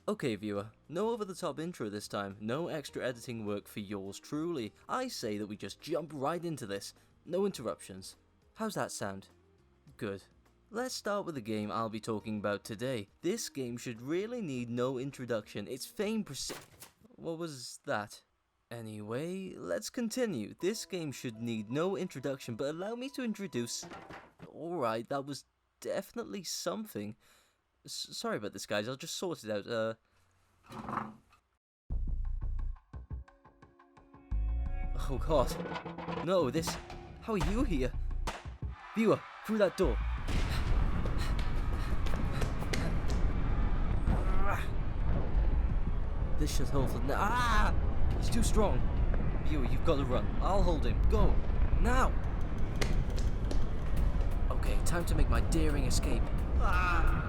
Okay viewer, no over the top intro this time, no extra editing work for yours truly. I say that we just jump right into this, no interruptions. How's that sound? Good. Let's start with the game I'll be talking about today. This game should really need no introduction, its fame What was that? Anyway, let's continue. This game should need no introduction, but allow me to introduce... Alright, that was definitely something. Sorry about this guys, I'll just sort it out, Oh god. No, this... How are you here? Viewer, through that door. This should hold for now. Ah! He's too strong. Viewer, you've got to run. I'll hold him. Go. Now! Okay, time to make my daring escape. Ah!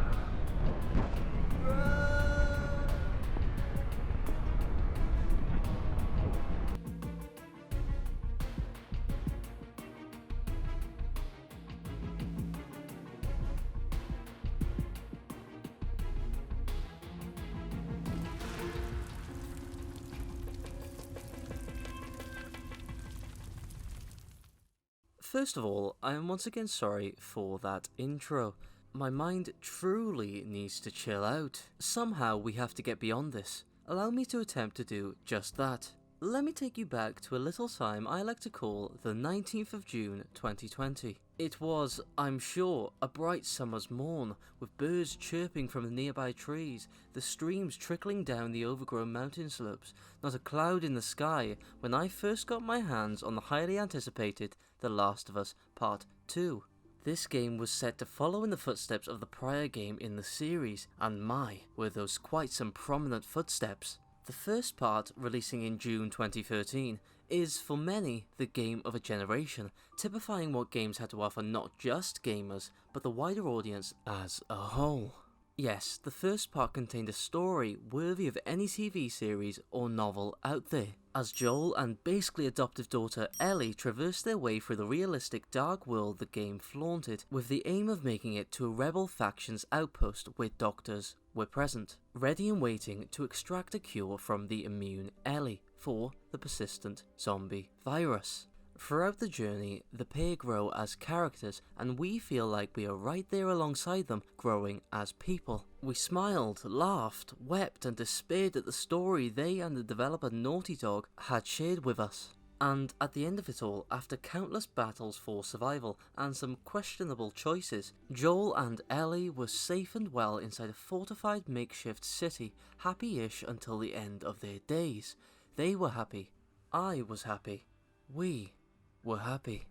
First of all, I am once again sorry for that intro. My mind truly needs to chill out. Somehow we have to get beyond this. Allow me to attempt to do just that. Let me take you back to a little time I like to call the 19th of June 2020. It was, I'm sure, a bright summer's morn, with birds chirping from the nearby trees, the streams trickling down the overgrown mountain slopes, not a cloud in the sky, when I first got my hands on the highly anticipated The Last of Us Part 2. This game was set to follow in the footsteps of the prior game in the series, and my, were those quite some prominent footsteps. The first part, releasing in June 2013, is for many the game of a generation, typifying what games had to offer not just gamers, but the wider audience as a whole. Yes, the first part contained a story worthy of any TV series or novel out there, as Joel and basically adoptive daughter Ellie traverse their way through the realistic dark world the game flaunted, with the aim of making it to a rebel faction's outpost where doctors were present, ready and waiting to extract a cure from the immune Ellie for the persistent zombie virus. Throughout the journey, the pair grow as characters, and we feel like we are right there alongside them, growing as people. We smiled, laughed, wept, and despaired at the story they and the developer Naughty Dog had shared with us. And at the end of it all, after countless battles for survival and some questionable choices, Joel and Ellie were safe and well inside a fortified makeshift city, happy-ish until the end of their days. They were happy. I was happy. We were happy.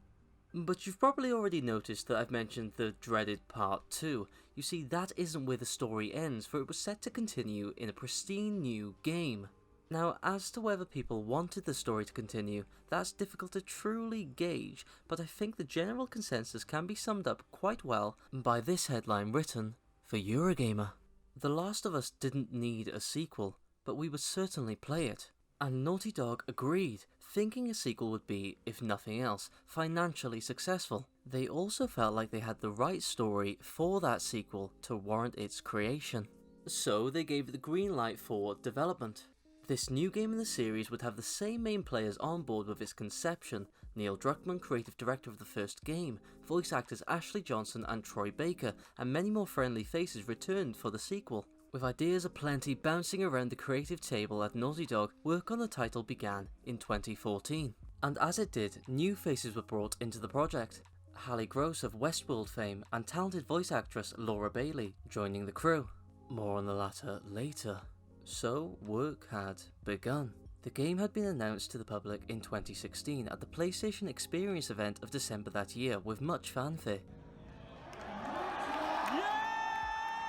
But you've probably already noticed that I've mentioned the dreaded Part 2. You see, that isn't where the story ends, for it was set to continue in a pristine new game. Now, as to whether people wanted the story to continue, that's difficult to truly gauge, but I think the general consensus can be summed up quite well by this headline written for Eurogamer. The Last of Us didn't need a sequel, but we would certainly play it. And Naughty Dog agreed, thinking a sequel would be, if nothing else, financially successful. They also felt like they had the right story for that sequel to warrant its creation. So they gave the green light for development. This new game in the series would have the same main players on board with its conception: Neil Druckmann, creative director of the first game, voice actors Ashley Johnson and Troy Baker, and many more friendly faces returned for the sequel. With ideas aplenty bouncing around the creative table at Naughty Dog, work on the title began in 2014. And as it did, new faces were brought into the project. Hallie Gross of Westworld fame and talented voice actress Laura Bailey joining the crew. More on the latter later. So, work had begun. The game had been announced to the public in 2016 at the PlayStation Experience event of December that year with much fanfare.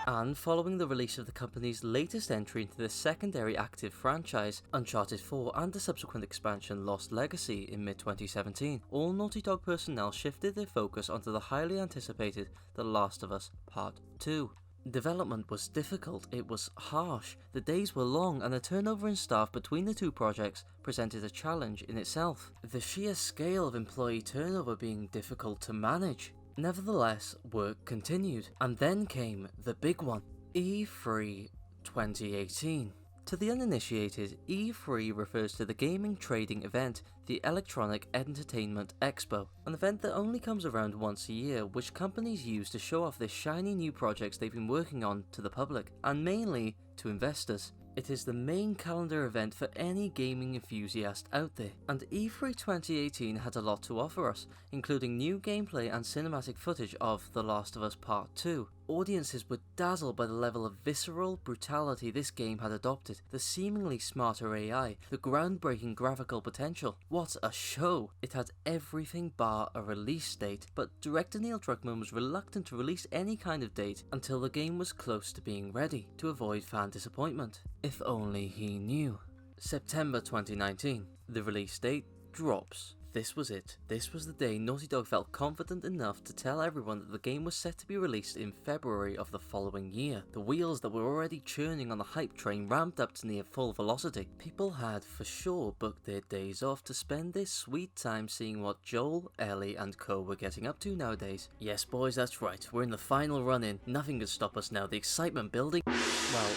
And following the release of the company's latest entry into the secondary active franchise, Uncharted 4, and the subsequent expansion Lost Legacy in mid-2017, all Naughty Dog personnel shifted their focus onto the highly anticipated The Last of Us Part 2. Development was difficult, it was harsh, the days were long, and the turnover in staff between the two projects presented a challenge in itself, the sheer scale of employee turnover being difficult to manage. Nevertheless, work continued, and then came the big one, E3 2018. To the uninitiated, E3 refers to the gaming trading event, the Electronic Entertainment Expo, an event that only comes around once a year, which companies use to show off the shiny new projects they've been working on to the public, and mainly to investors. It is the main calendar event for any gaming enthusiast out there, and E3 2018 had a lot to offer us, including new gameplay and cinematic footage of The Last of Us Part 2. Audiences were dazzled by the level of visceral brutality this game had adopted, the seemingly smarter AI, the groundbreaking graphical potential. What a show! It had everything bar a release date, but director Neil Druckmann was reluctant to release any kind of date until the game was close to being ready, to avoid fan disappointment. If only he knew. September 2019. The release date drops. This was it. This was the day Naughty Dog felt confident enough to tell everyone that the game was set to be released in February of the following year. The wheels that were already churning on the hype train ramped up to near full velocity. People had for sure booked their days off to spend their sweet time seeing what Joel, Ellie and co were getting up to nowadays. Yes boys, that's right, we're in the final run-in. Nothing could stop us now, the excitement building. Well,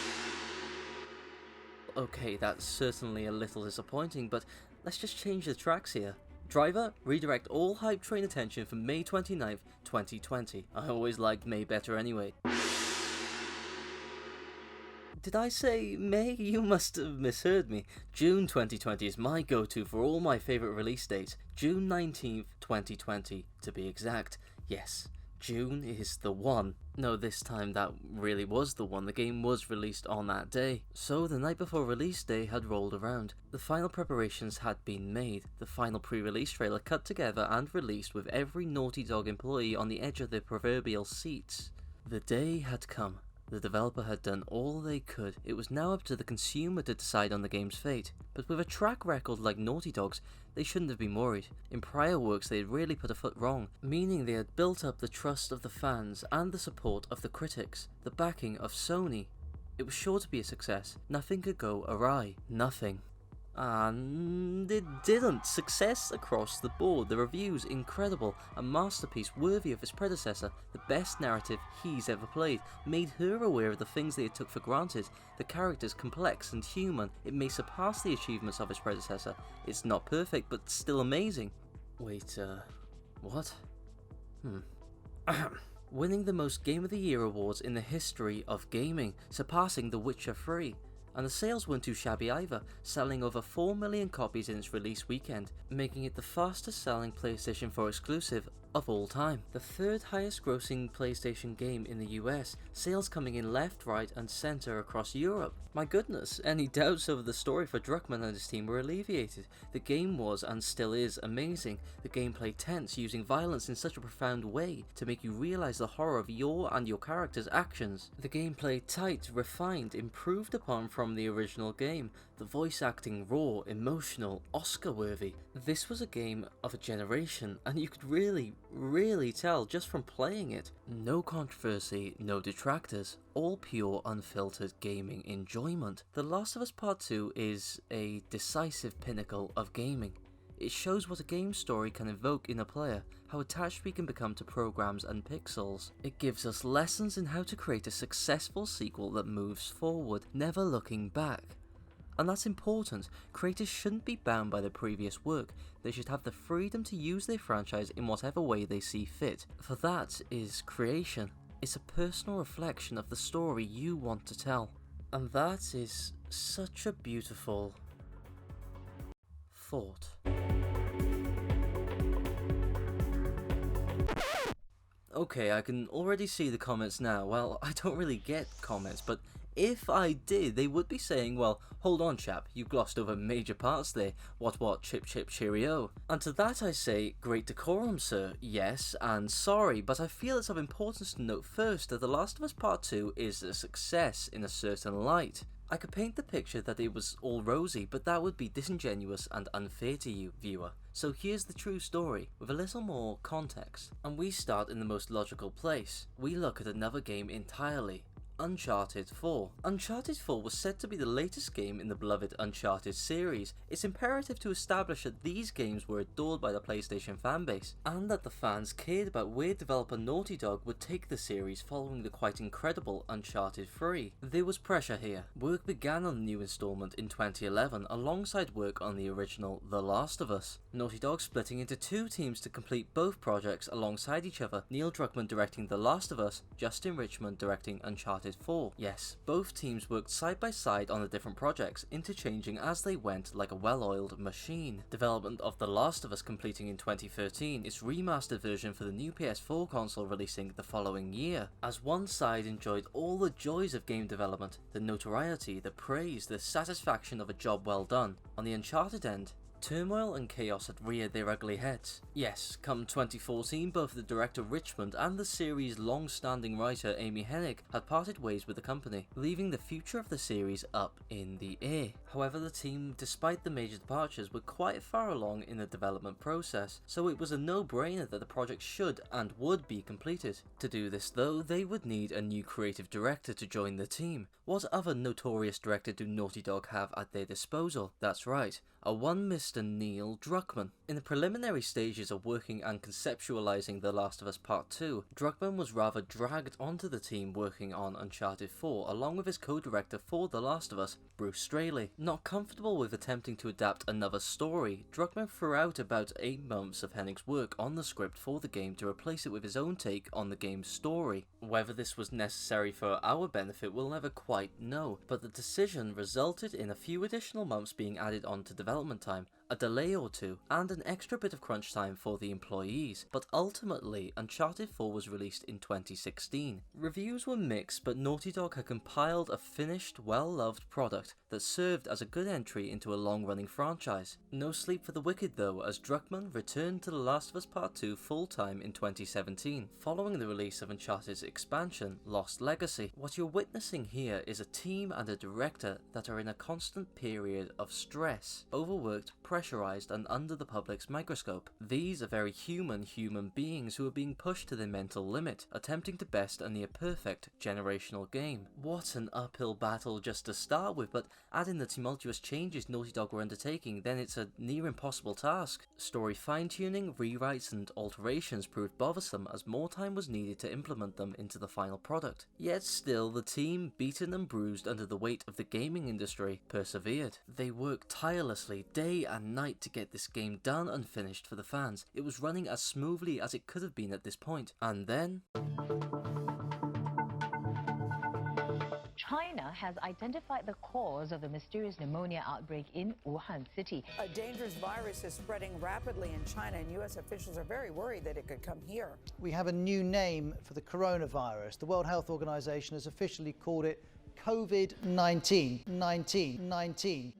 okay, that's certainly a little disappointing, but let's just change the tracks here. Driver, redirect all hype train attention for May 29th, 2020. I always liked May better anyway. Did I say May? You must have misheard me. June 2020 is my go-to for all my favourite release dates. June 19th, 2020 to be exact. Yes, June is the one. No, this time that really was the one. The game was released on that day. So the night before release day had rolled around. The final preparations had been made. The final pre-release trailer cut together and released with every Naughty Dog employee on the edge of their proverbial seats. The day had come. The developer had done all they could. It was now up to the consumer to decide on the game's fate. But with a track record like Naughty Dog's, they shouldn't have been worried. In prior works they had really put a foot wrong, meaning they had built up the trust of the fans and the support of the critics, the backing of Sony. It was sure to be a success. Nothing could go awry. Nothing. And it didn't. Success across the board. The reviews incredible. A masterpiece worthy of its predecessor. The best narrative he's ever played. Made her aware of the things they had took for granted. The characters complex and human. It may surpass the achievements of its predecessor. It's not perfect, but still amazing. Wait, what? Winning the most Game of the Year awards in the history of gaming, surpassing The Witcher 3. And the sales weren't too shabby either, selling over 4 million copies in its release weekend, making it the fastest selling PlayStation 4 exclusive of all time. The third highest grossing PlayStation game in the US, sales coming in left, right and centre across Europe. My goodness, any doubts over the story for Druckmann and his team were alleviated. The game was and still is amazing, the gameplay tense, using violence in such a profound way to make you realise the horror of your and your character's actions. The gameplay tight, refined, improved upon from the original game. The voice acting raw, emotional, Oscar-worthy. This was a game of a generation, and you could really tell just from playing it. No controversy, no detractors, all pure unfiltered gaming enjoyment. The Last of Us Part 2 is a decisive pinnacle of gaming. It shows what a game story can evoke in a player, how attached we can become to programs and pixels. It gives us lessons in how to create a successful sequel that moves forward, never looking back. And that's important. Creators shouldn't be bound by their previous work. They should have the freedom to use their franchise in whatever way they see fit. For that is creation. It's a personal reflection of the story you want to tell. And that is such a beautiful thought. Okay, I can already see the comments now. Well, I don't really get comments, but if I did, they would be saying, well, hold on chap, you glossed over major parts there, what, chip cheerio. And to that I say, great decorum sir, yes, and sorry, but I feel it's of importance to note first that The Last of Us Part 2 is a success in a certain light. I could paint the picture that it was all rosy, but that would be disingenuous and unfair to you, viewer. So here's the true story, with a little more context. And we start in the most logical place. We look at another game entirely. Uncharted 4. Uncharted 4 was said to be the latest game in the beloved Uncharted series. It's imperative to establish that these games were adored by the PlayStation fanbase, and that the fans cared about where developer Naughty Dog would take the series following the quite incredible Uncharted 3. There was pressure here. Work began on the new installment in 2011 alongside work on the original The Last of Us. Naughty Dog splitting into two teams to complete both projects alongside each other, Neil Druckmann directing The Last of Us, Justin Richmond directing Uncharted 4. Yes, both teams worked side by side on the different projects, interchanging as they went like a well-oiled machine. Development of The Last of Us completing in 2013, its remastered version for the new PS4 console releasing the following year. As one side enjoyed all the joys of game development, the notoriety, the praise, the satisfaction of a job well done, on the Uncharted end, turmoil and chaos had reared their ugly heads. Yes, come 2014, both the director Richmond and the series' long-standing writer Amy Hennig had parted ways with the company, leaving the future of the series up in the air. However, the team, despite the major departures, were quite far along in the development process, so it was a no-brainer that the project should and would be completed. To do this though, they would need a new creative director to join the team. What other notorious director do Naughty Dog have at their disposal? That's right, a one Mr. Neil Druckmann. In the preliminary stages of working and conceptualizing The Last of Us Part 2, Druckmann was rather dragged onto the team working on Uncharted 4 along with his co-director for The Last of Us, Bruce Straley. Not comfortable with attempting to adapt another story, Druckmann threw out about 8 months of Hennig's work on the script for the game to replace it with his own take on the game's story. Whether this was necessary for our benefit we'll never quite know, but the decision resulted in a few additional months being added on to development time, a delay or two, and an extra bit of crunch time for the employees, but ultimately Uncharted 4 was released in 2016. Reviews were mixed, but Naughty Dog had compiled a finished, well-loved product that served as a good entry into a long-running franchise. No sleep for the wicked though, as Druckmann returned to The Last of Us Part 2 full-time in 2017, following the release of Uncharted's expansion, Lost Legacy. What you're witnessing here is a team and a director that are in a constant period of stress, overworked, pressurized and under the public's microscope. These are very human beings who are being pushed to their mental limit, attempting to best a near perfect generational game. What an uphill battle just to start with, but add in the tumultuous changes Naughty Dog were undertaking, then it's a near impossible task. Story fine-tuning, rewrites and alterations proved bothersome as more time was needed to implement them into the final product. Yet still, the team, beaten and bruised under the weight of the gaming industry, persevered. They worked tirelessly day and night to get this game done and finished for the fans. It was running as smoothly as it could have been at this point. And then China has identified the cause of the mysterious pneumonia outbreak in Wuhan City. A dangerous virus is spreading rapidly in China, and U.S. officials are very worried that it could come here. We have a new name for the coronavirus. The World Health Organization has officially called it COVID-19.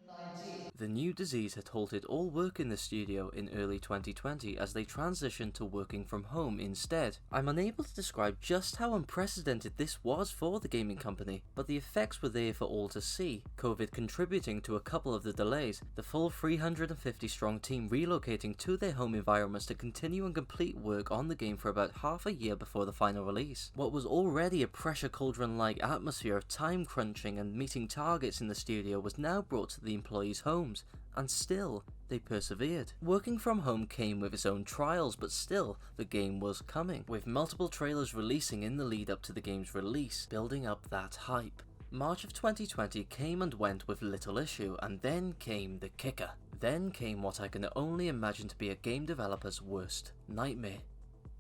The new disease had halted all work in the studio in early 2020 as they transitioned to working from home instead. I'm unable to describe just how unprecedented this was for the gaming company, but the effects were there for all to see. COVID contributing to a couple of the delays, the full 350 strong team relocating to their home environments to continue and complete work on the game for about half a year before the final release. What was already a pressure cauldron-like atmosphere of time crunching and meeting targets in the studio was now brought to the employees' homes. And still, they persevered. Working from home came with its own trials, but still, the game was coming, with multiple trailers releasing in the lead up to the game's release, building up that hype. March of 2020 came and went with little issue, and then came the kicker. Then came what I can only imagine to be a game developer's worst nightmare: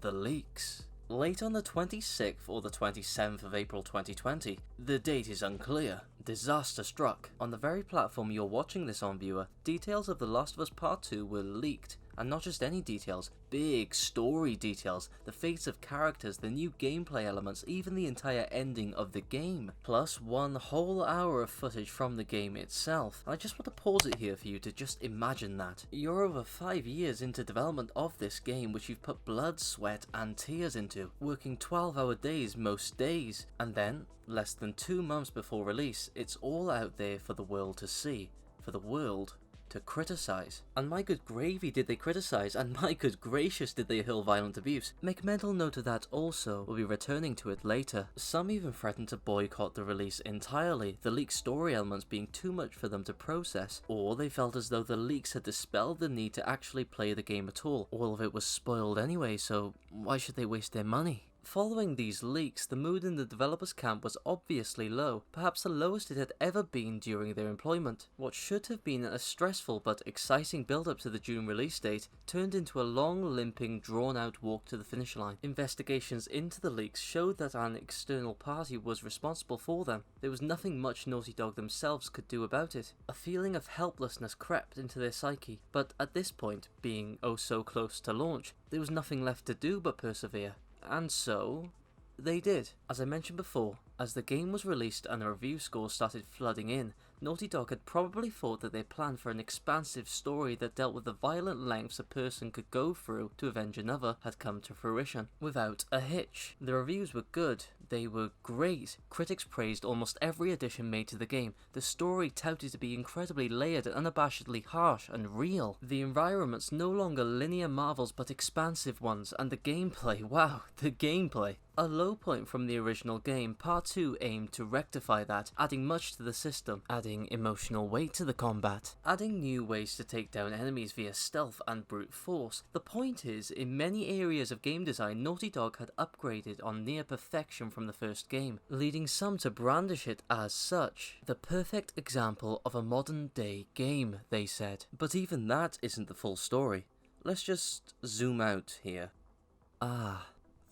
the leaks. Late on the 26th or the 27th of April 2020, the date is unclear, disaster struck. On the very platform you're watching this on, viewer, details of The Last of Us Part 2 were leaked. And not just any details, big story details, the fates of characters, the new gameplay elements, even the entire ending of the game. Plus 1 whole hour of footage from the game itself. And I just want to pause it here for you to just imagine that. You're over 5 years into development of this game, which you've put blood, sweat and tears into, working 12-hour days most days. And then, less than 2 months before release, it's all out there for the world to see, for the world to criticize. And my good gravy did they criticize, and my good gracious did they hurl violent abuse. Make mental note of that also, we'll be returning to it later. Some even threatened to boycott the release entirely, the leaked story elements being too much for them to process, or they felt as though the leaks had dispelled the need to actually play the game at all. All of it was spoiled anyway, so why should they waste their money? Following these leaks, the mood in the developers' camp was obviously low, perhaps the lowest it had ever been during their employment. What should have been a stressful but exciting build-up to the June release date turned into a long, limping, drawn-out walk to the finish line. Investigations into the leaks showed that an external party was responsible for them. There was nothing much Naughty Dog themselves could do about it. A feeling of helplessness crept into their psyche, but at this point, being oh so close to launch, there was nothing left to do but persevere. And so, they did. As I mentioned before, as the game was released and the review scores started flooding in, Naughty Dog had probably thought that their plan for an expansive story that dealt with the violent lengths a person could go through to avenge another had come to fruition, without a hitch. The reviews were good, they were great. Critics praised almost every addition made to the game. The story touted to be incredibly layered and unabashedly harsh and real. The environments no longer linear marvels but expansive ones, and the gameplay, wow, the gameplay. A low point from the original game, Part 2 aimed to rectify that, adding much to the system, adding emotional weight to the combat, adding new ways to take down enemies via stealth and brute force. The point is, in many areas of game design, Naughty Dog had upgraded on near perfection from the first game, leading some to brandish it as such. The perfect example of a modern day game, they said. But even that isn't the full story. Let's just zoom out here.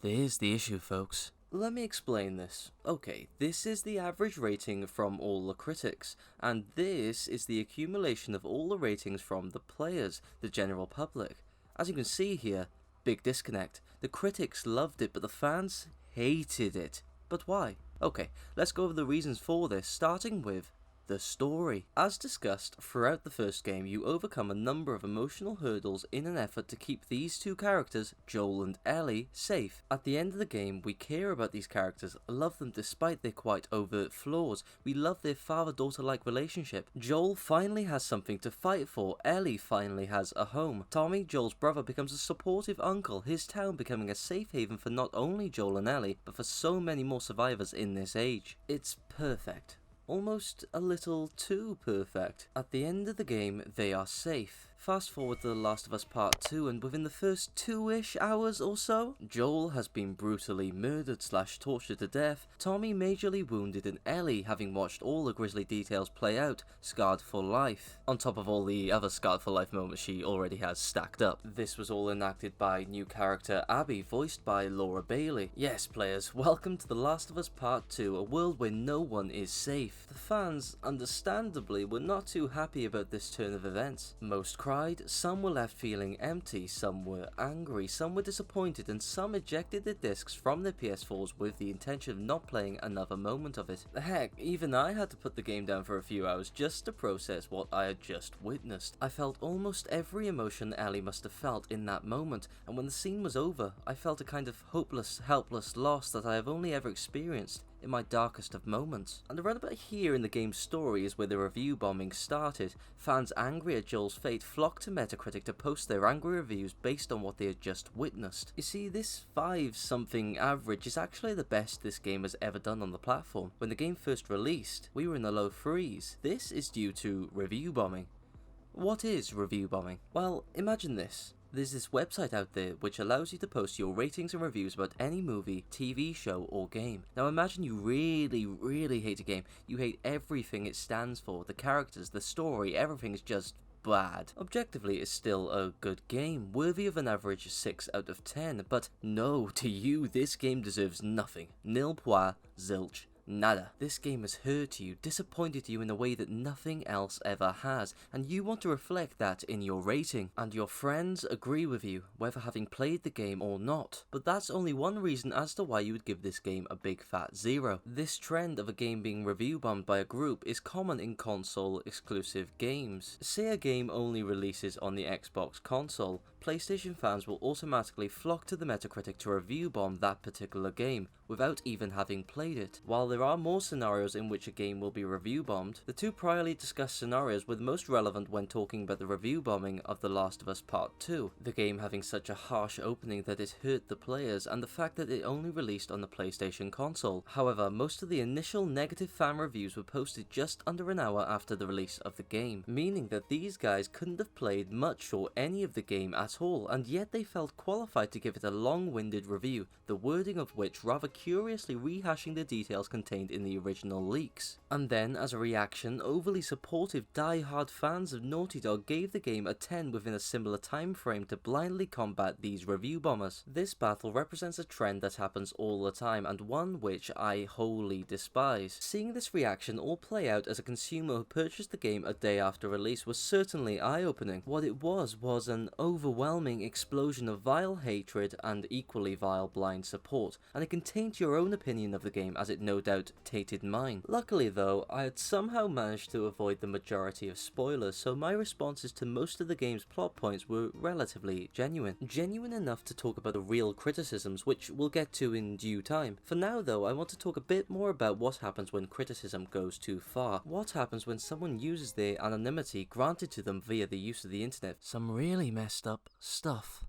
There's the issue, folks. Let me explain this. Okay, this is the average rating from all the critics, and this is the accumulation of all the ratings from the players, the general public. As you can see here, big disconnect. The critics loved it, but the fans hated it. But why? Okay, let's go over the reasons for this, starting with the story. As discussed throughout the first game, you overcome a number of emotional hurdles in an effort to keep these two characters, Joel and Ellie, safe. At the end of the game, we care about these characters, love them despite their quite overt flaws. We love their father-daughter-like relationship. Joel finally has something to fight for. Ellie finally has a home. Tommy, Joel's brother, becomes a supportive uncle, his town becoming a safe haven for not only Joel and Ellie, but for so many more survivors in this age. It's perfect. Almost a little too perfect. At the end of the game, they are safe. Fast forward to The Last of Us Part 2, and within the first 2-ish hours or so, Joel has been brutally murdered/tortured to death, Tommy majorly wounded, and Ellie, having watched all the grisly details play out, scarred for life. On top of all the other scarred for life moments she already has stacked up. This was all enacted by new character Abby, voiced by Laura Bailey. Yes, players, welcome to The Last of Us Part 2, a world where no one is safe. The fans, understandably, were not too happy about this turn of events. Most cried, some were left feeling empty, some were angry, some were disappointed, and some ejected their discs from their PS4s with the intention of not playing another moment of it. Heck, even I had to put the game down for a few hours just to process what I had just witnessed. I felt almost every emotion Ellie must have felt in that moment, and when the scene was over, I felt a kind of hopeless, helpless loss that I have only ever experienced in my darkest of moments. And around about here in the game's story is where the review bombing started. Fans angry at Joel's fate flocked to Metacritic to post their angry reviews based on what they had just witnessed. You see, this 5-something average is actually the best this game has ever done on the platform. When the game first released, we were in the low 3s. This is due to review bombing. What is review bombing? Well, imagine this. There's this website out there which allows you to post your ratings and reviews about any movie, TV show, or game. Now imagine you really hate a game. You hate everything it stands for, the characters, the story, everything is just bad. Objectively, it's still a good game, worthy of an average 6 out of 10, but no, to you, this game deserves nothing. Nil pois, zilch. Nada. This game has hurt you, disappointed you in a way that nothing else ever has, and you want to reflect that in your rating, and your friends agree with you, whether having played the game or not. But that's only one reason as to why you would give this game a big fat 0. This trend of a game being review bombed by a group is common in console exclusive games. Say a game only releases on the Xbox console, PlayStation fans will automatically flock to the Metacritic to review bomb that particular game, without even having played it. While there are more scenarios in which a game will be review bombed, the two priorly discussed scenarios were the most relevant when talking about the review bombing of The Last of Us Part 2, the game having such a harsh opening that it hurt the players, and the fact that it only released on the PlayStation console. However, most of the initial negative fan reviews were posted just under an hour after the release of the game, meaning that these guys couldn't have played much or any of the game at all, and yet they felt qualified to give it a long-winded review, the wording of which rather curiously rehashing the details contained in the original leaks. And then, as a reaction, overly supportive die-hard fans of Naughty Dog gave the game a 10 within a similar time frame to blindly combat these review bombers. This battle represents a trend that happens all the time, and one which I wholly despise. Seeing this reaction all play out as a consumer who purchased the game a day after release was certainly eye-opening. What it was an overwhelming explosion of vile hatred and equally vile blind support, and it contained your own opinion of the game as it no doubt tainted mine. Luckily though, I had somehow managed to avoid the majority of spoilers, so my responses to most of the game's plot points were relatively genuine. Genuine enough to talk about the real criticisms, which we'll get to in due time. For now though, I want to talk a bit more about what happens when criticism goes too far. What happens when someone uses their anonymity granted to them via the use of the internet. Some really messed up stuff.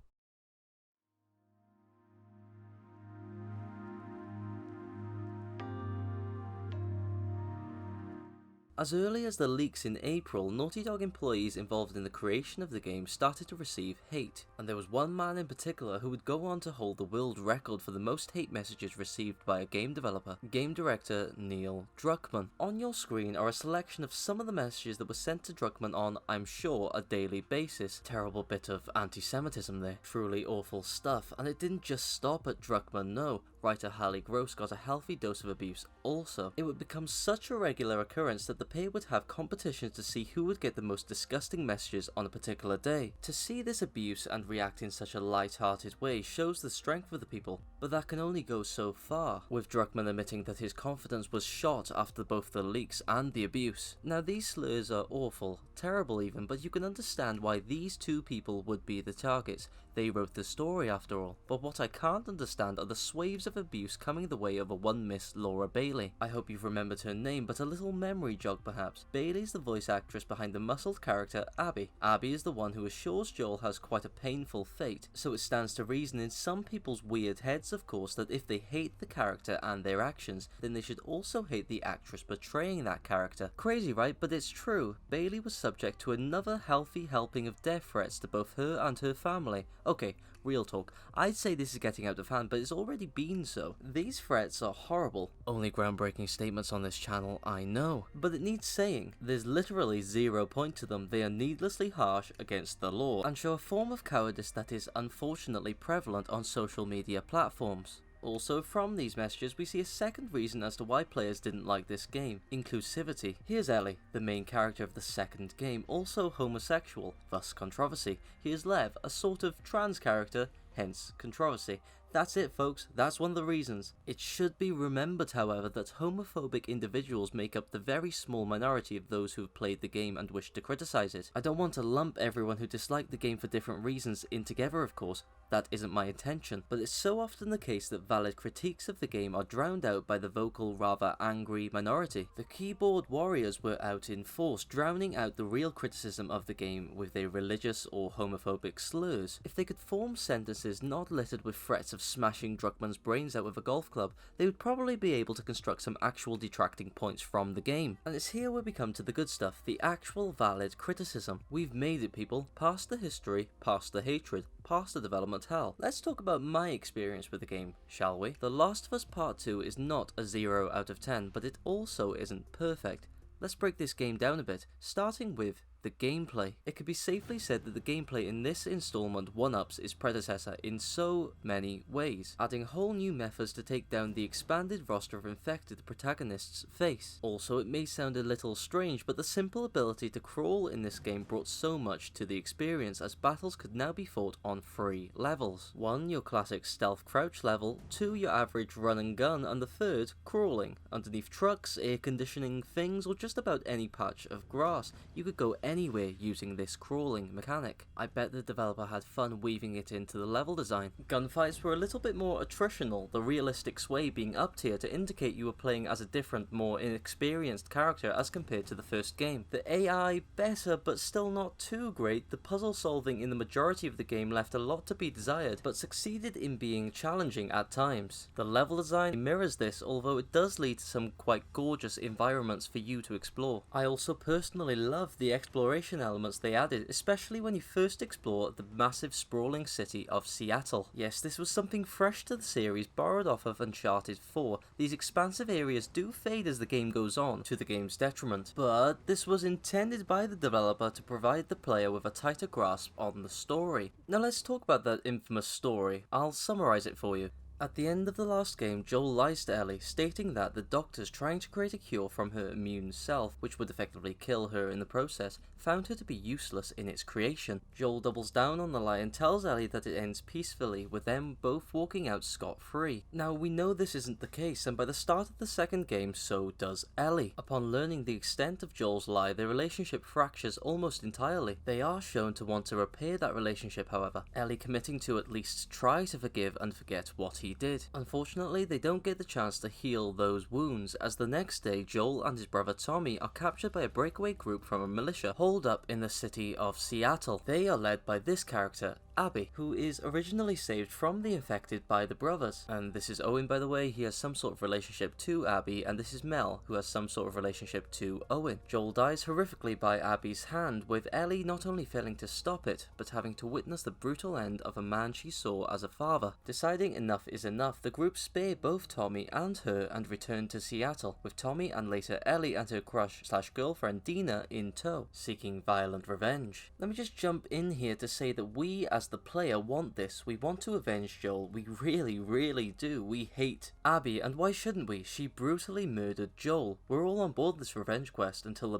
As early as the leaks in April, Naughty Dog employees involved in the creation of the game started to receive hate, and there was one man in particular who would go on to hold the world record for the most hate messages received by a game developer, game director Neil Druckmann. On your screen are a selection of some of the messages that were sent to Druckmann on, I'm sure, a daily basis. Terrible bit of anti-Semitism there. Truly awful stuff, and it didn't just stop at Druckmann, no. Writer Hallie Gross got a healthy dose of abuse also. It would become such a regular occurrence that the pair would have competitions to see who would get the most disgusting messages on a particular day. To see this abuse and react in such a light-hearted way shows the strength of the people, but that can only go so far, with Druckmann admitting that his confidence was shot after both the leaks and the abuse. Now these slurs are awful, terrible even, but you can understand why these two people would be the targets. They wrote the story after all. But what I can't understand are the swaves of abuse coming the way of a one Miss Laura Bailey. I hope you've remembered her name, but a little memory jog perhaps. Bailey's the voice actress behind the muscled character Abby. Abby is the one who assures Joel has quite a painful fate, so it stands to reason in some people's weird heads of course that if they hate the character and their actions, then they should also hate the actress portraying that character. Crazy right? But it's true. Bailey was subject to another healthy helping of death threats to both her and her family. Okay, real talk. I'd say this is getting out of hand, but it's already been so. These threats are horrible. Only groundbreaking statements on this channel, I know. But it needs saying. There's literally zero point to them. They are needlessly harsh against the law, and show a form of cowardice that is unfortunately prevalent on social media platforms. Also, from these messages, we see a second reason as to why players didn't like this game: inclusivity. Here's Ellie, the main character of the second game, also homosexual, thus controversy. Here's Lev, a sort of trans character, hence controversy. That's it folks, that's one of the reasons. It should be remembered however that homophobic individuals make up the very small minority of those who have played the game and wish to criticize it. I don't want to lump everyone who disliked the game for different reasons in together of course, that isn't my intention, but it's so often the case that valid critiques of the game are drowned out by the vocal, rather angry minority. The keyboard warriors were out in force, drowning out the real criticism of the game with their religious or homophobic slurs. If they could form sentences not littered with threats of smashing Druckmann's brains out with a golf club, they would probably be able to construct some actual detracting points from the game. And it's here where we come to the good stuff, the actual valid criticism. We've made it people, past the history, past the hatred, past the development hell. Let's talk about my experience with the game, shall we? The Last of Us Part 2 is not a 0 out of 10, but it also isn't perfect. Let's break this game down a bit, starting with the gameplay. It could be safely said that the gameplay in this installment one-ups its predecessor in so many ways, adding whole new methods to take down the expanded roster of infected protagonists face. Also, it may sound a little strange, but the simple ability to crawl in this game brought so much to the experience, as battles could now be fought on 3 levels. 1, your classic stealth crouch level, 2, your average run and gun, and the 3rd, crawling. Underneath trucks, air conditioning things, or just about any patch of grass. You could go anywhere using this crawling mechanic. I bet the developer had fun weaving it into the level design. Gunfights were a little bit more attritional, the realistic sway being up tier to indicate you were playing as a different, more inexperienced character as compared to the first game. The AI better, but still not too great. The puzzle solving in the majority of the game left a lot to be desired, but succeeded in being challenging at times. The level design mirrors this, although it does lead to some quite gorgeous environments for you to explore. I also personally love the exploration elements they added, especially when you first explore the massive sprawling city of Seattle. Yes, this was something fresh to the series, borrowed off of Uncharted 4. These expansive areas do fade as the game goes on, to the game's detriment, but this was intended by the developer to provide the player with a tighter grasp on the story. Now let's talk about that infamous story. I'll summarize it for you. At the end of the last game, Joel lies to Ellie, stating that the doctors trying to create a cure from her immune self, which would effectively kill her in the process, found her to be useless in its creation. Joel doubles down on the lie and tells Ellie that it ends peacefully, with them both walking out scot-free. Now, we know this isn't the case, and by the start of the second game, so does Ellie. Upon learning the extent of Joel's lie, their relationship fractures almost entirely. They are shown to want to repair that relationship, however, Ellie committing to at least try to forgive and forget what he did. Unfortunately, they don't get the chance to heal those wounds, as the next day Joel and his brother Tommy are captured by a breakaway group from a militia holed up in the city of Seattle. They are led by this character, Abby, who is originally saved from the infected by the brothers. And this is Owen, by the way. He has some sort of relationship to Abby, and this is Mel, who has some sort of relationship to Owen. Joel dies horrifically by Abby's hand, with Ellie not only failing to stop it, but having to witness the brutal end of a man she saw as a father. Deciding enough is enough, the group spare both Tommy and her and return to Seattle, with Tommy and later Ellie and her crush/girlfriend Dina in tow, seeking violent revenge. Let me just jump in here to say that we as the player want this. We want to avenge Joel. We really do. We hate Abby, and why shouldn't we? She brutally murdered Joel. We're all on board this revenge quest until the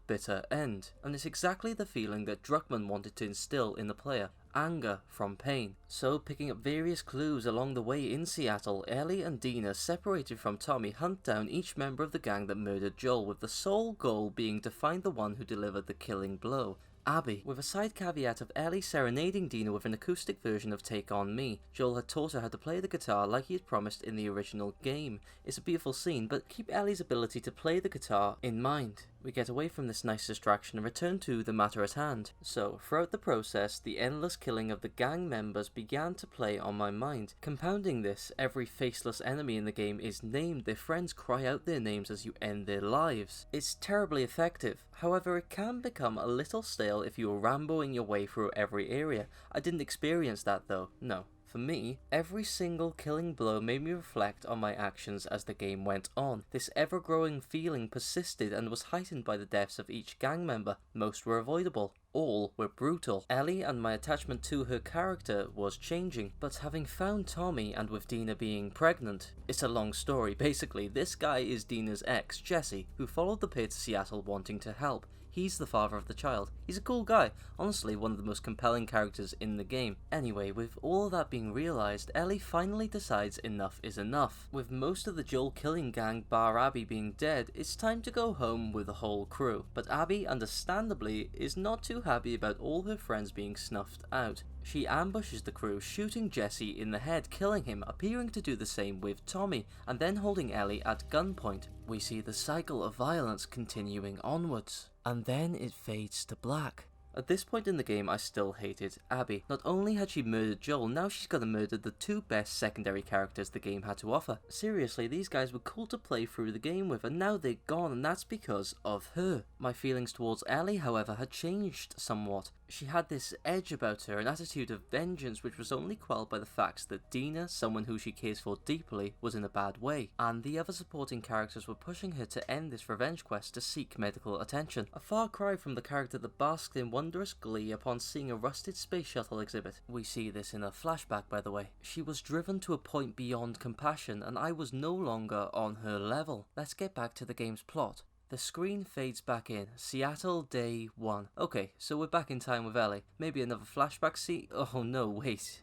bitter end. And it's exactly the feeling that Druckmann wanted to instill in the player. Anger from pain. So, picking up various clues along the way in Seattle, Ellie and Dina, separated from Tommy, hunt down each member of the gang that murdered Joel, with the sole goal being to find the one who delivered the killing blow, Abby, with a side caveat of Ellie serenading Dina with an acoustic version of Take On Me. Joel had taught her how to play the guitar like he had promised in the original game. It's a beautiful scene, but keep Ellie's ability to play the guitar in mind. We get away from this nice distraction and return to the matter at hand. So, throughout the process, the endless killing of the gang members began to play on my mind. Compounding this, every faceless enemy in the game is named. Their friends cry out their names as you end their lives. It's terribly effective. However, it can become a little stale if you are Ramboing your way through every area. I didn't experience that though, no. For me, every single killing blow made me reflect on my actions as the game went on. This ever-growing feeling persisted and was heightened by the deaths of each gang member. Most were avoidable. All were brutal. Ellie and my attachment to her character was changing, but having found Tommy and with Dina being pregnant, it's a long story. Basically, this guy is Dina's ex, Jesse, who followed the pair to Seattle wanting to help. He's the father of the child. He's a cool guy. Honestly, one of the most compelling characters in the game. Anyway, with all of that being realised, Ellie finally decides enough is enough. With most of the Joel killing gang bar Abby being dead, it's time to go home with the whole crew. But Abby, understandably, is not too happy about all her friends being snuffed out. She ambushes the crew, shooting Jesse in the head, killing him, appearing to do the same with Tommy, and then holding Ellie at gunpoint. We see the cycle of violence continuing onwards. And then it fades to black. At this point in the game, I still hated Abby. Not only had she murdered Joel, now she's gonna murder the two best secondary characters the game had to offer. Seriously, these guys were cool to play through the game with, and now they're gone, and that's because of her. My feelings towards Ellie, however, had changed somewhat. She had this edge about her, an attitude of vengeance which was only quelled by the fact that Dina, someone who she cares for deeply, was in a bad way, and the other supporting characters were pushing her to end this revenge quest to seek medical attention. A far cry from the character that basked in wondrous glee upon seeing a rusted space shuttle exhibit. We see this in a flashback, by the way. She was driven to a point beyond compassion, and I was no longer on her level. Let's get back to the game's plot. The screen fades back in. Seattle, day 1. Okay, so we're back in time with Ellie. Maybe another flashback scene? Oh no, wait.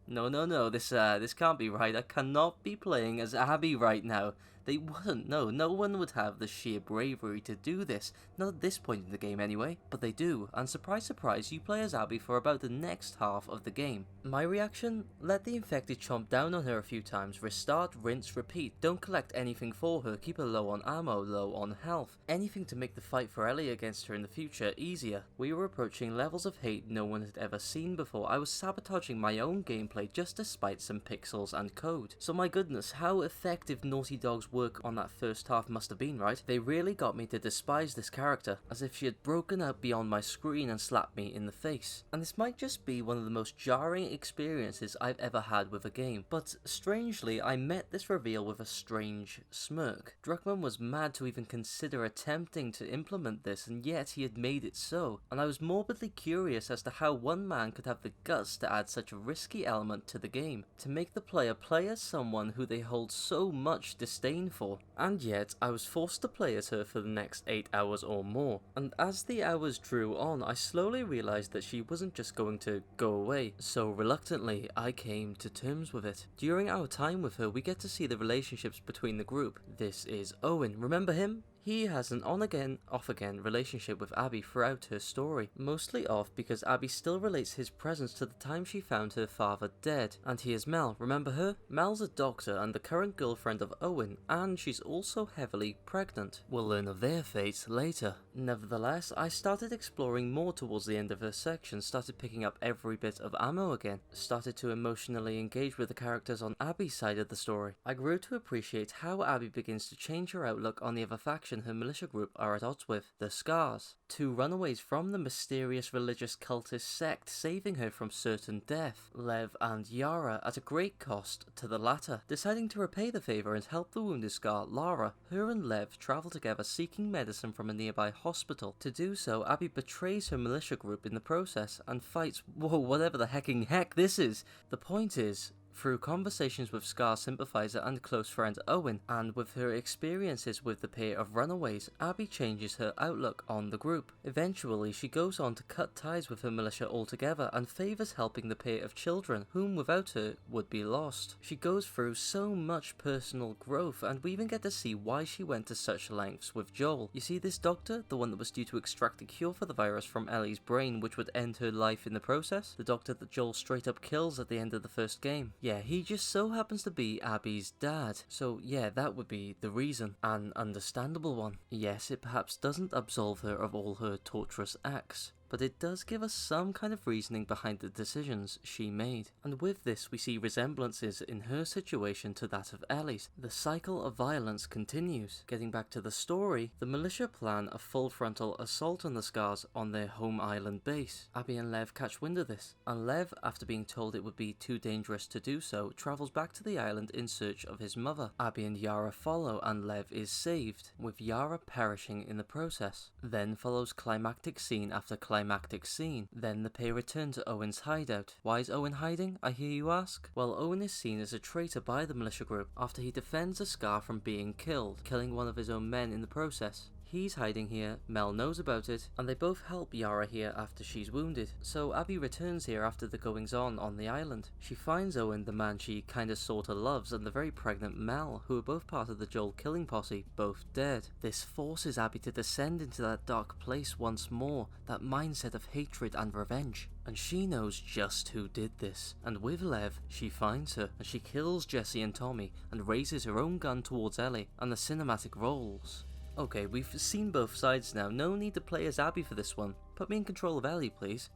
No, this can't be right. I cannot be playing as Abby right now. They wouldn't, no one would have the sheer bravery to do this, not at this point in the game anyway, but they do, and surprise surprise, you play as Abby for about the next half of the game. My reaction? Let the infected chomp down on her a few times, restart, rinse, repeat, don't collect anything for her, keep her low on ammo, low on health, anything to make the fight for Ellie against her in the future easier. We were approaching levels of hate no one had ever seen before. I was sabotaging my own gameplay just to spite some pixels and code. So my goodness, how effective Naughty Dog's work on that first half must have been, right? They really got me to despise this character, as if she had broken out beyond my screen and slapped me in the face. And this might just be one of the most jarring experiences I've ever had with a game, but strangely I met this reveal with a strange smirk. Druckmann was mad to even consider attempting to implement this, and yet he had made it so, and I was morbidly curious as to how one man could have the guts to add such a risky element to the game, to make the player play as someone who they hold so much disdain for. And yet I was forced to play as her for the next 8 hours or more, and as the hours drew on I slowly realised that she wasn't just going to go away, so reluctantly I came to terms with it. During our time with her we get to see the relationships between the group. This is Owen, remember him? He has an on-again, off-again relationship with Abby throughout her story, mostly off because Abby still relates his presence to the time she found her father dead. And he is Mel, remember her? Mel's a doctor and the current girlfriend of Owen, and she's also heavily pregnant. We'll learn of their fates later. Nevertheless, I started exploring more towards the end of her section, started picking up every bit of ammo again, started to emotionally engage with the characters on Abby's side of the story. I grew to appreciate how Abby begins to change her outlook on the other faction her militia group are at odds with, the Scars. 2 runaways from the mysterious religious cultist sect, saving her from certain death. Lev and Yara, at a great cost to the latter, deciding to repay the favour and help the wounded Scar, Lara. Her and Lev travel together seeking medicine from a nearby hospital. To do so, Abby betrays her militia group in the process and fights, whoa, whatever the hecking heck this is. The point is, through conversations with Scar sympathiser and close friend Owen, and with her experiences with the pair of runaways, Abby changes her outlook on the group. Eventually, she goes on to cut ties with her militia altogether and favours helping the pair of children, whom without her would be lost. She goes through so much personal growth, and we even get to see why she went to such lengths with Joel. You see this doctor, the one that was due to extract a cure for the virus from Ellie's brain, which would end her life in the process? The doctor that Joel straight up kills at the end of the first game. Yeah, he just so happens to be Abby's dad. So yeah, that would be the reason. An understandable one. Yes, it perhaps doesn't absolve her of all her torturous acts, but it does give us some kind of reasoning behind the decisions she made. And with this we see resemblances in her situation to that of Ellie's. The cycle of violence continues. Getting back to the story, the militia plan a full frontal assault on the Scars on their home island base. Abby and Lev catch wind of this, and Lev, after being told it would be too dangerous to do so, travels back to the island in search of his mother. Abby and Yara follow and Lev is saved, with Yara perishing in the process. Then follows climactic scene after climactic scene. Then the pair return to Owen's hideout. Why is Owen hiding, I hear you ask? Well, Owen is seen as a traitor by the militia group after he defends a Scar from being killed, killing one of his own men in the process. He's hiding here, Mel knows about it, and they both help Yara here after she's wounded. So Abby returns here after the goings-on the island. She finds Owen, the man she kinda sorta loves, and the very pregnant Mel, who are both part of the Joel killing posse, both dead. This forces Abby to descend into that dark place once more, that mindset of hatred and revenge. And she knows just who did this. And with Lev, she finds her, and she kills Jesse and Tommy, and raises her own gun towards Ellie, and the cinematic rolls. Okay, we've seen both sides now, no need to play as Abby for this one. Put me in control of Ellie, please.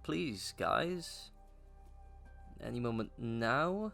Please, guys. Any moment now?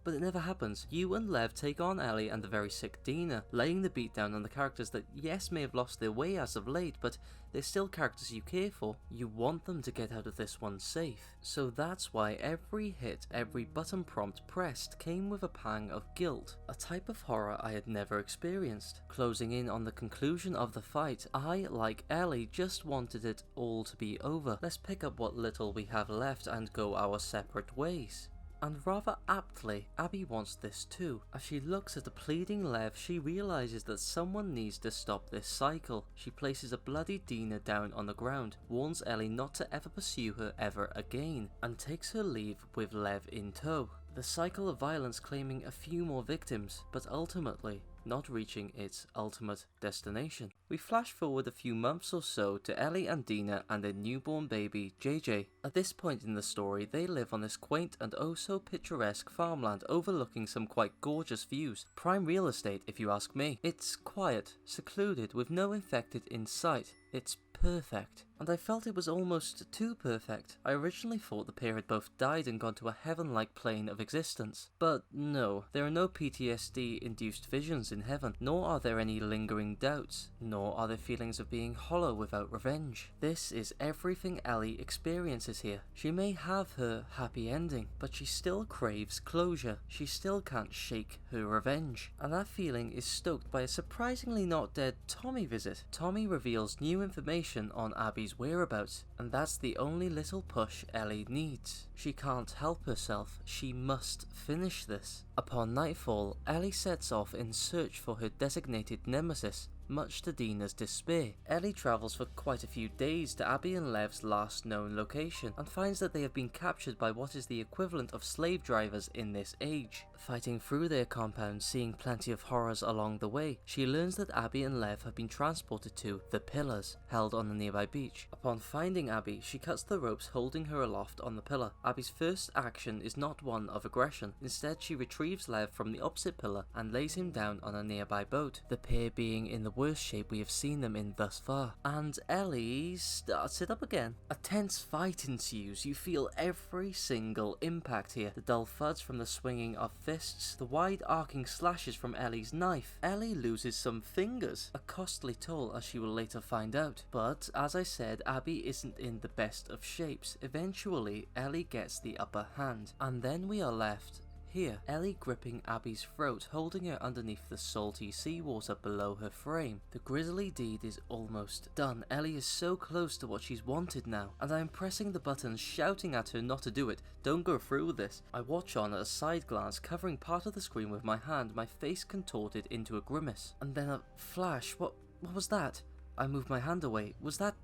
But it never happens. You and Lev take on Ellie and the very sick Dina, laying the beat down on the characters that yes may have lost their way as of late, but they're still characters you care for. You want them to get out of this one safe. So that's why every hit, every button prompt pressed came with a pang of guilt, a type of horror I had never experienced. Closing in on the conclusion of the fight, I, like Ellie, just wanted it all to be over. Let's pick up what little we have left and go our separate ways. And rather aptly, Abby wants this too. As she looks at the pleading Lev, she realises that someone needs to stop this cycle. She places a bloody Dina down on the ground, warns Ellie not to ever pursue her ever again, and takes her leave with Lev in tow. the cycle of violence claiming a few more victims, but ultimately not reaching its ultimate destination. We flash forward a few months or so to Ellie and Dina and their newborn baby, JJ. At this point in the story, they live on this quaint and oh so picturesque farmland overlooking some quite gorgeous views. Prime real estate, if you ask me. It's quiet, secluded, with no infected in sight. It's perfect. And I felt it was almost too perfect. I originally thought the pair had both died and gone to a heaven-like plane of existence. But no, there are no PTSD-induced visions in heaven, nor are there any lingering doubts, nor are there feelings of being hollow without revenge. This is everything Ellie experiences here. She may have her happy ending, but she still craves closure. She still can't shake her revenge. And that feeling is stoked by a surprisingly not dead Tommy visit. Tommy reveals new information on Abby's whereabouts, and that's the only little push Ellie needs. She can't help herself, she must finish this. Upon nightfall, Ellie sets off in search for her designated nemesis, much to Dina's despair. Ellie travels for quite a few days to Abby and Lev's last known location, and finds that they have been captured by what is the equivalent of slave drivers in this age. Fighting through their compound, seeing plenty of horrors along the way, she learns that Abby and Lev have been transported to the Pillars, held on a nearby beach. Upon finding Abby, she cuts the ropes holding her aloft on the pillar. Abby's first action is not one of aggression. Instead, she retrieves Lev from the opposite pillar and lays him down on a nearby boat, the pair being in the worst shape we have seen them in thus far. And Ellie starts it up again. A tense fight ensues. You feel every single impact here. The dull thuds from the swinging of fists, the wide arcing slashes from Ellie's knife. Ellie loses some fingers, a costly toll as she will later find out. But as I said, Abby isn't in the best of shapes. Eventually, Ellie gets the upper hand, and then we are left here, Ellie gripping Abby's throat, holding her underneath the salty seawater below her frame. The grisly deed is almost done. Ellie is so close to what she's wanted now, and I am pressing the buttons, shouting at her not to do it. Don't go through with this. I watch on at a side glance, covering part of the screen with my hand, my face contorted into a grimace. And then a flash. What was that? I moved my hand away. Was that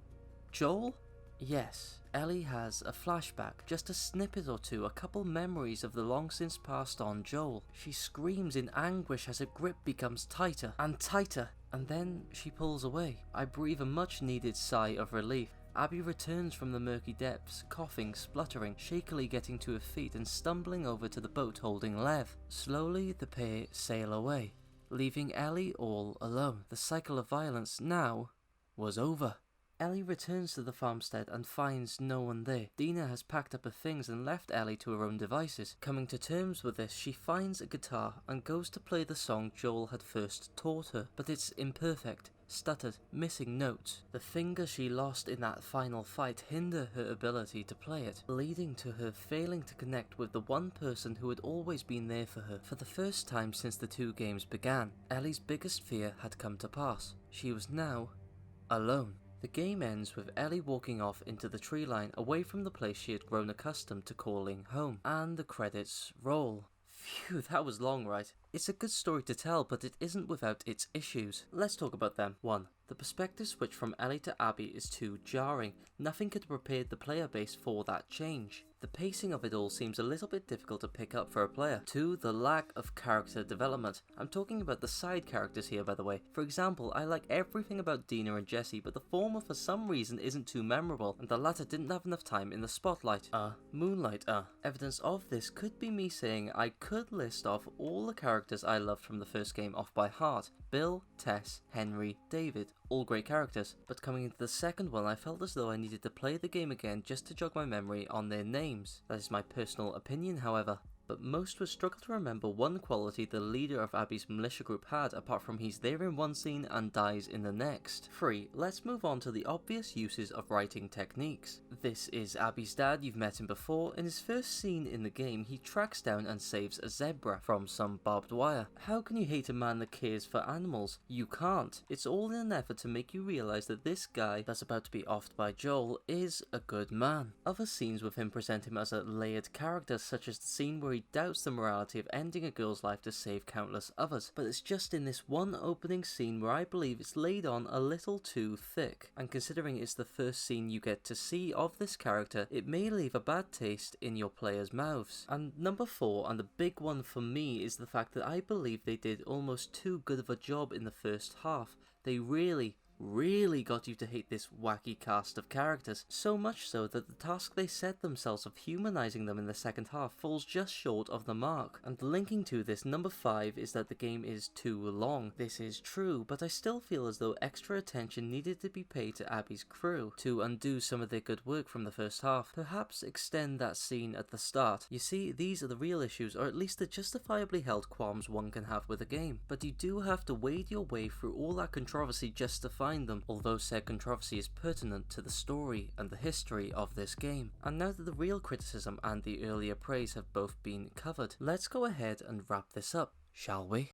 Joel? Yes, Ellie has a flashback, just a snippet or two, a couple memories of the long since passed on Joel. She screams in anguish as her grip becomes tighter and tighter, and then she pulls away. I breathe a much needed sigh of relief. Abby returns from the murky depths, coughing, spluttering, shakily getting to her feet and stumbling over to the boat holding Lev. Slowly the pair sail away, leaving Ellie all alone. The cycle of violence now was over. Ellie returns to the farmstead and finds no one there. Dina has packed up her things and left Ellie to her own devices. Coming to terms with this, she finds a guitar and goes to play the song Joel had first taught her, but it's imperfect, stuttered, missing notes. The fingers she lost in that final fight hinder her ability to play it, leading to her failing to connect with the one person who had always been there for her. For the first time since the two games began, Ellie's biggest fear had come to pass. She was now alone. The game ends with Ellie walking off into the tree line, away from the place she had grown accustomed to calling home, and the credits roll. Phew, that was long, right? It's a good story to tell, but it isn't without its issues. Let's talk about them. 1. The perspective switch from Ellie to Abby is too jarring. Nothing could have prepared the player base for that change. The pacing of it all seems a little bit difficult to pick up for a player. 2. The lack of character development. I'm talking about the side characters here, by the way. For example, I like everything about Dina and Jesse, but the former for some reason isn't too memorable, and the latter didn't have enough time in the spotlight. Moonlight. Evidence of this could be me saying I could list off all the characters I loved from the first game off by heart. Bill, Tess, Henry, David, all great characters, but coming into the second one I felt as though I needed to play the game again just to jog my memory on their names. That is my personal opinion, however. But most would struggle to remember one quality the leader of Abby's militia group had, apart from he's there in one scene and dies in the next. 3. Let's move on to the obvious uses of writing techniques. This is Abby's dad. You've met him before. In his first scene in the game, he tracks down and saves a zebra from some barbed wire. How can you hate a man that cares for animals? You can't. It's all in an effort to make you realise that this guy that's about to be offed by Joel is a good man. Other scenes with him present him as a layered character, such as the scene where he story doubts the morality of ending a girl's life to save countless others, but it's just in this one opening scene where I believe it's laid on a little too thick, and considering it's the first scene you get to see of this character, it may leave a bad taste in your players' mouths. And number 4, and the big one for me, is the fact that I believe they did almost too good of a job in the first half. They really got you to hate this wacky cast of characters, so much so that the task they set themselves of humanizing them in the second half falls just short of the mark. And linking to this, number 5 is that the game is too long. This is true, but I still feel as though extra attention needed to be paid to Abby's crew to undo some of their good work from the first half. Perhaps extend that scene at the start. You see, these are the real issues, or at least the justifiably held qualms one can have with a game, but you do have to wade your way through all that controversy just to find them, although said controversy is pertinent to the story and the history of this game. And now that the real criticism and the earlier praise have both been covered, let's go ahead and wrap this up, shall we?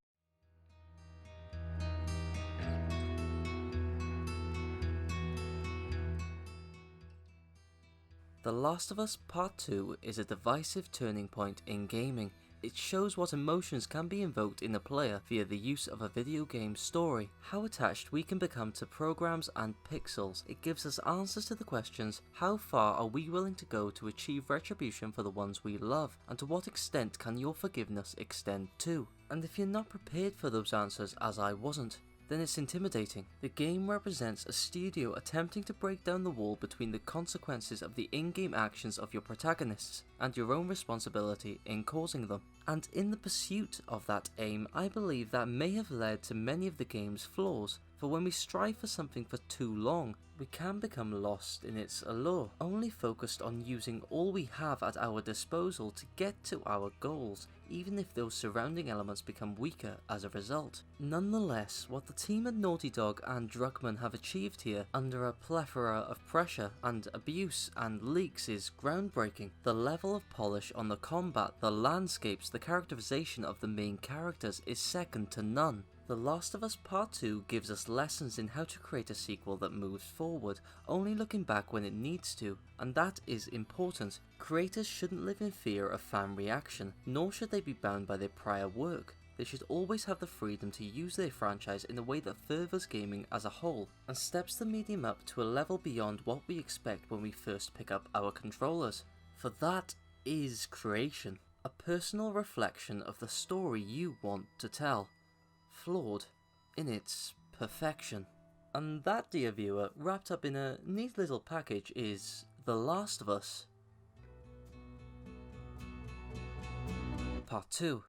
The Last of Us Part 2 is a divisive turning point in gaming. It shows what emotions can be invoked in a player via the use of a video game story, how attached we can become to programs and pixels. It gives us answers to the questions: how far are we willing to go to achieve retribution for the ones we love, and to what extent can your forgiveness extend to? And if you're not prepared for those answers, as I wasn't, then it's intimidating. The game represents a studio attempting to break down the wall between the consequences of the in-game actions of your protagonists and your own responsibility in causing them. And in the pursuit of that aim, I believe that may have led to many of the game's flaws, for when we strive for something for too long, we can become lost in its allure, only focused on using all we have at our disposal to get to our goals, even if those surrounding elements become weaker as a result. Nonetheless, what the team at Naughty Dog and Druckmann have achieved here, under a plethora of pressure and abuse and leaks, is groundbreaking. The level of polish on the combat, the landscapes, the characterization of the main characters is second to none. The Last of Us Part 2 gives us lessons in how to create a sequel that moves forward, only looking back when it needs to, and that is important. Creators shouldn't live in fear of fan reaction, nor should they be bound by their prior work. They should always have the freedom to use their franchise in a way that furthers gaming as a whole, and steps the medium up to a level beyond what we expect when we first pick up our controllers. For that is creation, a personal reflection of the story you want to tell, flawed in its perfection. And that, dear viewer, wrapped up in a neat little package, is The Last of Us Part 2.